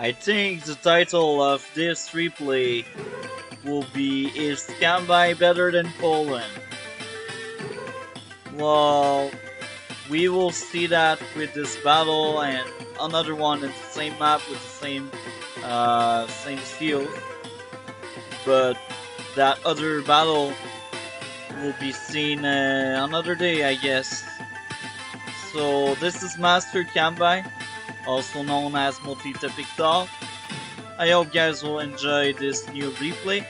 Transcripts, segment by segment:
I think the title of this replay will be Is Kanbei Better than Colin? Well, we will see that with this battle and another one in the same map with the same field. But that other battle will be seen another day, I guess. So this is Master Kanbei, also known as Multi-Pictal. I hope you guys will enjoy this new replay,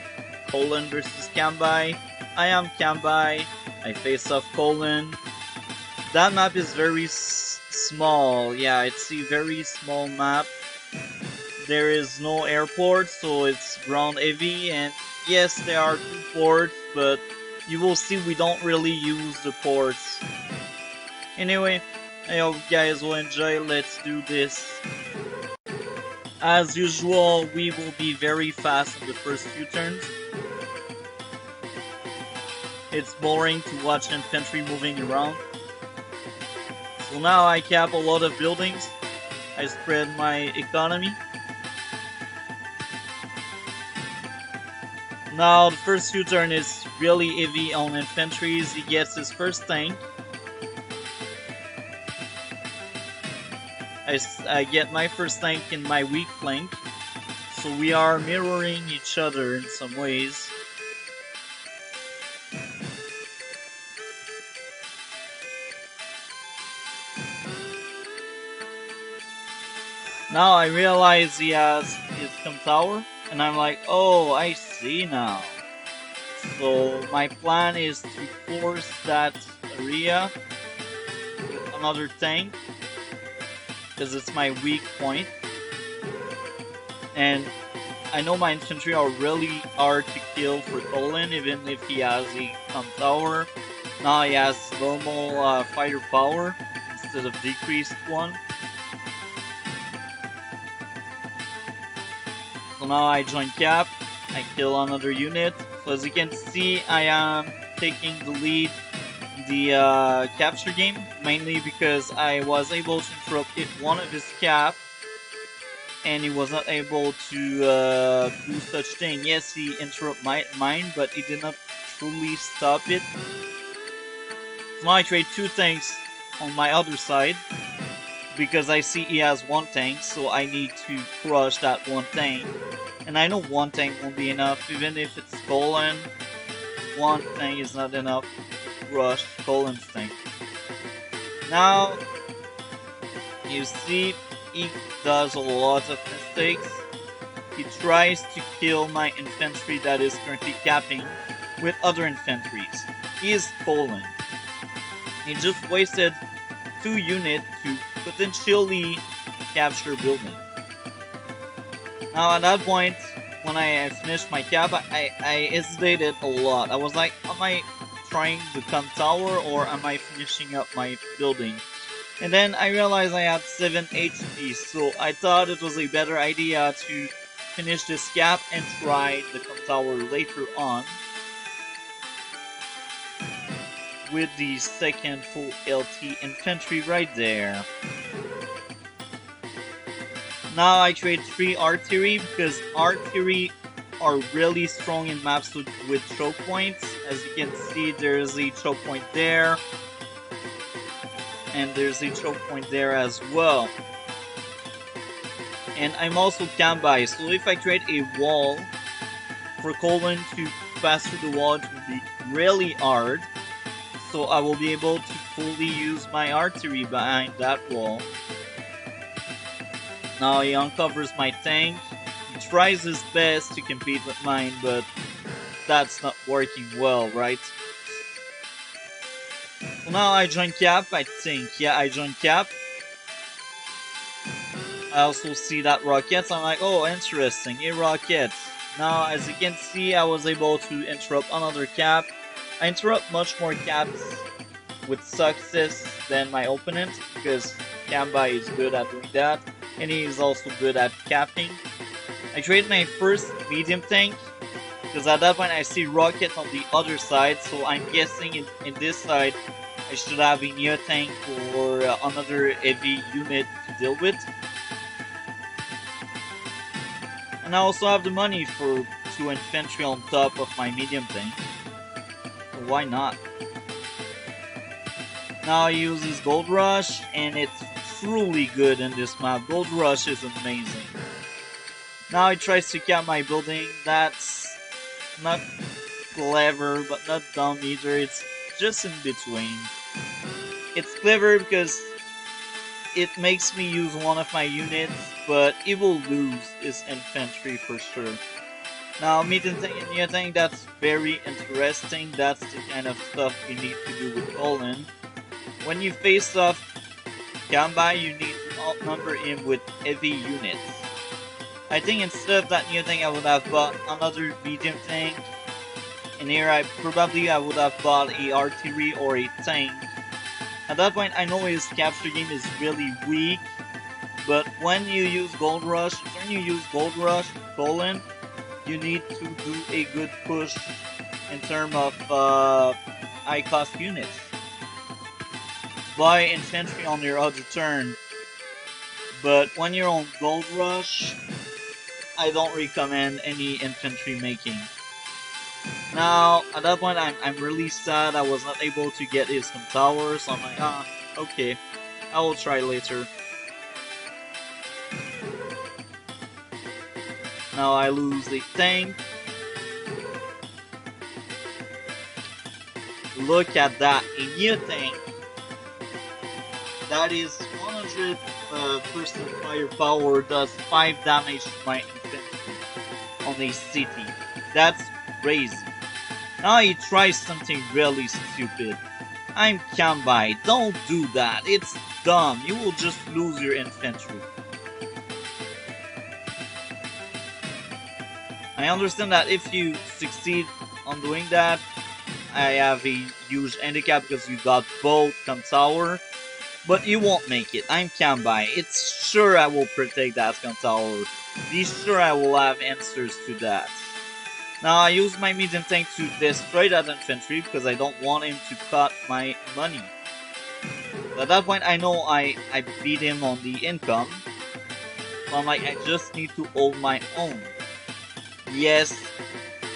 Colin versus Kanbei. I am Kanbei, I face off Colin. That map is very small, yeah, it's a very small map. There is no airport, so it's ground heavy, and yes, there are 2 ports, but you will see we don't really use the ports. Anyway, I hope you guys will enjoy, let's do this. As usual, we will be very fast in the first few turns. It's boring to watch infantry moving around. So now I cap a lot of buildings. I spread my economy. Now the first few turns is really heavy on infantry. He gets his first tank. I get my first tank in my weak flank. So we are mirroring each other in some ways. Now I realize he has his com tower, and I'm like, oh, I see now. So my plan is to force that area with another tank, because it's my weak point. And I know my infantry are really hard to kill for Colin, even if he has a com tower. Now he has normal fighter power instead of decreased one. So now I join cap, I kill another unit. So as you can see, I am taking the lead in the capture game, mainly because I was able to interrupt one of his cap, and he was not able to do such thing. Yes, he interrupted mine, but he did not truly stop it. So now I trade 2 tanks on my other side, because I see he has 1 tank, so I need to crush that 1 tank. And I know 1 tank won't be enough, even if it's Colin. 1 tank is not enough to crush Colin's tank. Now, you see, he does a lot of mistakes. He tries to kill my infantry that is currently capping with other infantries. He is Colin. He just wasted 2 units to potentially capture building. Now at that point, when I finished my cap, I hesitated a lot. I was like, am I trying the com tower or am I finishing up my building? And then I realized I had 7 HP, so I thought it was a better idea to finish this cap and try the com tower later on with the second full LT infantry right there. Now I trade 3 artillery because artillery are really strong in maps with choke points. As you can see, there's a choke point there, and there's a choke point there as well. And I'm also Kanbei, so if I create a wall for Colin to pass through the wall, it will be really hard. So I will be able to fully use my artillery behind that wall. Now he uncovers my tank. He tries his best to compete with mine, but that's not working well, right? So now I join cap, I think. Yeah, I join cap. I also see that rockets. I'm like, oh, interesting, a rocket. Now, as you can see, I was able to interrupt another cap. I interrupt much more caps with success than my opponent, because Kanbei is good at doing that, and he is also good at capping. I trade my first medium tank, because at that point I see rockets on the other side, so I'm guessing in this side I should have a near tank or another heavy unit to deal with. And I also have the money for 2 infantry on top of my medium tank. So why not? Now he uses Gold Rush, and it's truly good in this map. Gold Rush is amazing. Now he tries to cap my building. That's not clever, but not dumb either. It's just in between. It's clever because it makes me use one of my units, but it will lose his infantry for sure. Now, I think that's very interesting. That's the kind of stuff you need to do with Colin. When you face off Kanbei, you need to outnumber him with heavy units. I think instead of that new thing, I would have bought another medium tank. And here I would have bought a artillery or a tank. At that point, I know his capture game is really weak, but when you use Gold Rush, Colin, you need to do a good push in terms of high cost units. Buy infantry on your other turn, but when you're on Gold Rush, I don't recommend any infantry making. Now, at that point, I'm really sad I was not able to get his tower, so I'm like, okay, I will try later. Now I lose the tank. Look at that, a new tank. That is 100% firepower, does 5 damage to my infantry on a city. That's crazy. Now he tries something really stupid. I'm Kanbei, don't do that, it's dumb, you will just lose your infantry. I understand that if you succeed on doing that, I have a huge handicap because you got both tower, but you won't make it. I'm Kanbei, it's sure I will protect that tower. Be sure I will have answers to that. Now I use my medium tank to destroy that infantry because I don't want him to cut my money. At that point I know I beat him on the income. So I'm like, I just need to hold my own. Yes,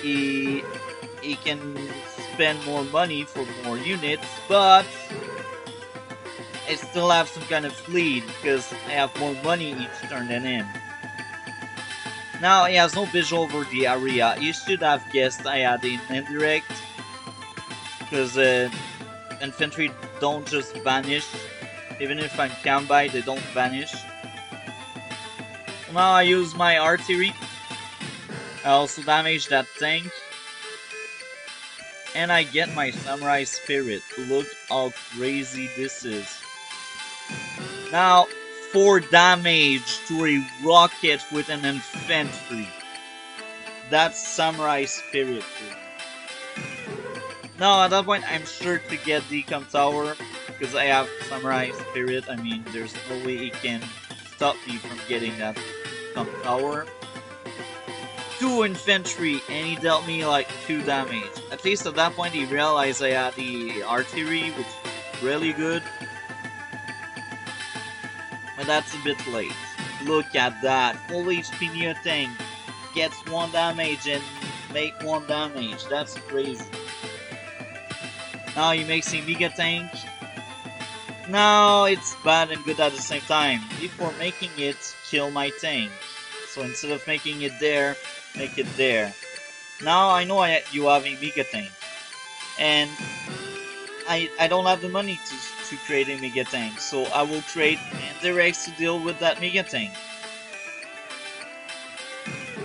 he can spend more money for more units, but I still have some kind of lead because I have more money each turn than him. Now he has no visual over the area. He should have guessed I had an indirect, because infantry don't just vanish. Even if I'm Kanbei, they don't vanish. Now I use my artillery. I also damage that tank. And I get my samurai spirit. Look how crazy this is. Now, 4 damage to a rocket with an infantry. That's samurai spirit. Now at that point I'm sure to get the tower because I have samurai spirit. I mean, there's no way he can stop me from getting that tower. 2 infantry and he dealt me like 2 damage. At least at that point he realized I had the artillery, which is really good. But that's a bit late. Look at that. Full HP near tank. Gets 1 damage and make 1 damage. That's crazy. Now he makes a mega tank. Now it's bad and good at the same time. Before making it, kill my tank. So instead of making it there, make it there. Now I know you have a mega tank. And I don't have the money to create a mega tank, so I will trade indirects to deal with that mega tank.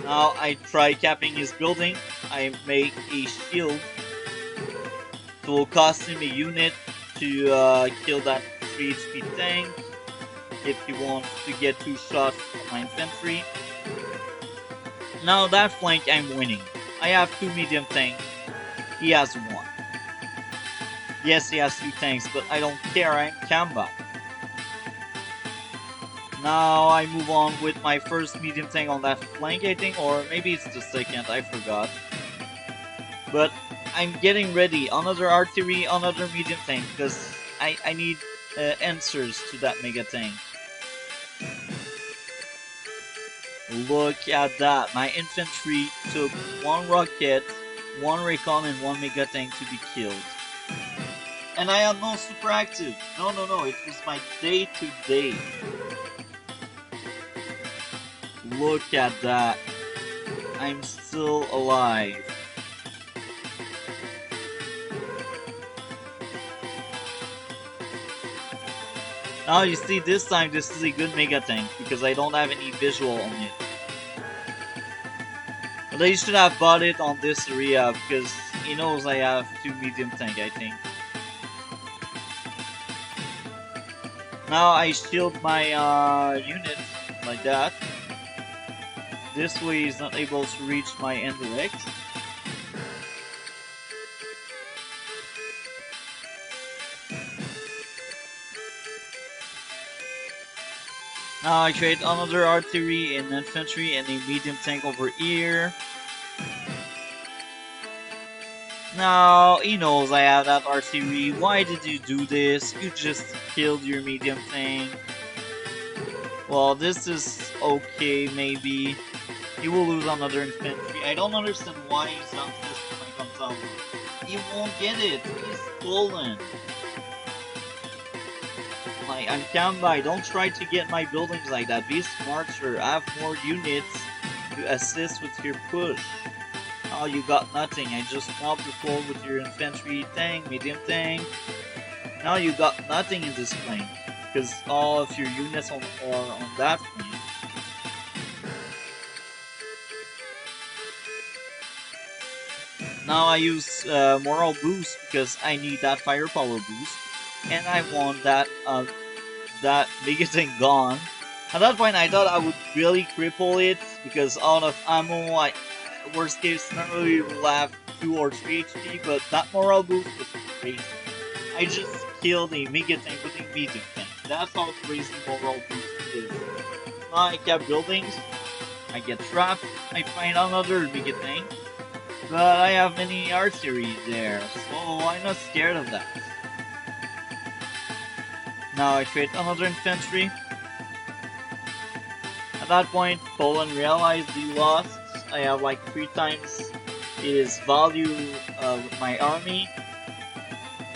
Now I try capping his building. I make a shield. It will cost him a unit to kill that 3 HP tank if he wants to get 2 shots at my infantry. Now that flank I'm winning. I have 2 medium tanks. He has 1. Yes, he has 2 tanks, but I don't care, I'm Kanbei. Now I move on with my first medium tank on that flank, I think, or maybe it's the second, I forgot. But I'm getting ready, another artillery, another medium tank, because I need answers to that mega tank. Look at that. My infantry took one rocket, one recon, and one mega tank to be killed. And I am no super active. No, no, no. It was my day to day. Look at that. I'm still alive. Now you see, this time this is a good mega tank because I don't have any visual on it. But they should have bought it on this area because he knows I have 2 medium tank, I think. Now I shield my unit like that. This way he's not able to reach my indirect. Now I create another artillery and infantry and a medium tank over here. Now he knows I have that artillery. Why did you do this? You just killed your medium tank. Well, this is okay, maybe. He will lose another infantry. I don't understand why he's not this when I come down. He won't get it. He's colin. Like, I'm Kanbei. Don't try to get my buildings like that. Be smarter. Have more units to assist with your push. Oh, you got nothing. I just mobbed the floor with your infantry tank, medium tank. Now you got nothing in this plane. Because all of your units are on that plane. Now I use moral boost because I need that firepower boost. And I want that mega tank gone. At that point I thought I would really cripple it because out of ammo, worst case scenario you will have 2 or 3 HP, but that moral boost was crazy. I just killed a mega tank with a medium tank. That's how crazy moral boost is. Now I cap buildings, I get trapped, I find another mega tank, but I have many artillery there, so I'm not scared of that. Now I create another infantry. At that point, colin realized he lost. I have like 3 times his value with my army,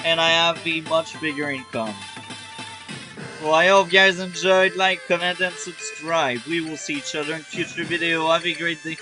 and I have a much bigger income. So I hope you guys enjoyed. Like, comment, and subscribe. We will see each other in future video. Have a great day.